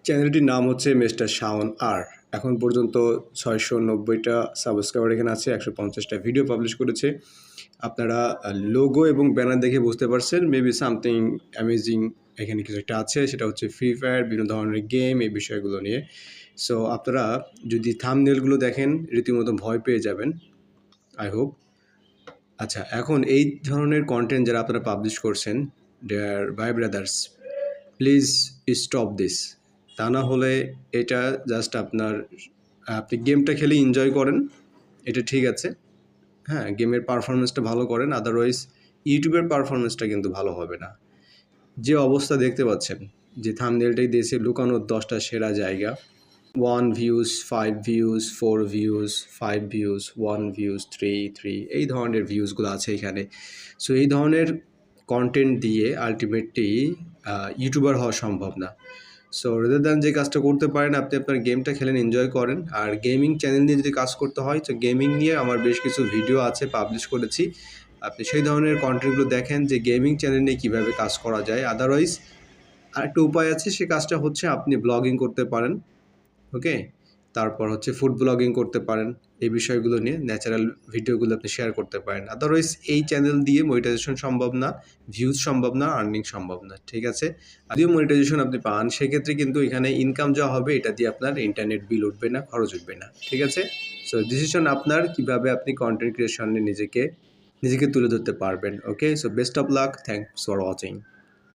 চ্যানেলটির নাম হচ্ছে মিস্টার শাওন আর। এখন পর্যন্ত 690টা সাবস্ক্রাইবার এখানে আছে, 150টা ভিডিও পাবলিশ করেছে। আপনারা লোগো এবং ব্যানার দেখে বুঝতে পারছেন মেবি সামথিং অ্যামেজিং এখানে কিছু একটা আছে, সেটা হচ্ছে ফ্রি ফায়ার, বিভিন্ন ধরনের গেম, এই বিষয়গুলো নিয়ে। সো আপনারা যদি থাম্বনেলগুলো দেখেন রীতিমতো ভয় পেয়ে যাবেন, আই হোপ। আচ্ছা, এখন এই ধরনের কন্টেন্ট যারা আপনারা পাবলিশ করছেন, ডিয়ার ভাই ব্রাদার্স, প্লিজ স্টপ দিস। তা না হলে এটা জাস্ট আপনি গেমটা খেলে এনজয় করেন, এটা ঠিক আছে। হ্যাঁ, গেমের পারফরমেন্সটা ভালো করেন, আদারওয়াইজ ইউটিউবের পারফরমেন্সটা কিন্তু ভালো হবে না। যে অবস্থা দেখতে পাচ্ছেন, যে থাম্বনেলটাই দিয়েছে লুকানোর 10টা সেরা জায়গা, 1 views, 5 views, 4 views, 5 views, 1 views, 3 এই ধরনের ভিউজগুলো আছে এখানে। সো এই ধরনের কন্টেন্ট দিয়ে আলটিমেটলি ইউটিউবার হওয়া সম্ভব না। সো রেদার দ্যান যে কাজটা করতে পারেন, আপনি আপনার গেমটা খেলেন, এনজয় করেন। আর গেমিং চ্যানেল নিয়ে যদি কাজ করতে হয়, তো গেমিং নিয়ে আমার বেশ কিছু ভিডিও আছে, পাবলিশ করেছি। আপনি সেই ধরনের কন্টেন্টগুলো দেখেন যে গেমিং চ্যানেল নিয়ে কীভাবে কাজ করা যায়। আদারওয়াইজ আরেকটা উপায় আছে, সে কাজটা হচ্ছে আপনি ব্লগিং করতে পারেন, ওকে? তারপর হচ্ছে ফুড ব্লগিং করতে পারেন, এই বিষয়গুলো নিয়ে ন্যাচারাল ভিডিওগুলো আপনি শেয়ার করতে পারেন। আদারওয়াইজ এই চ্যানেল দিয়ে মনিটাইজেশন সম্ভব না, ভিউজ সম্ভব না, আর্নিং সম্ভব না, ঠিক আছে? যদিও মনিটাইজেশন আপনি পান, সেক্ষেত্রে কিন্তু এখানে ইনকাম যা হবে এটা দিয়ে আপনার ইন্টারনেট বিল উঠবে না, খরচ উঠবে না, ঠিক আছে? সো ডিসিশন আপনার, কিভাবে আপনি কন্টেন্ট ক্রিয়েশনে নিজেকে তুলে ধরতে পারবেন, okay? So best of luck, thanks for watching.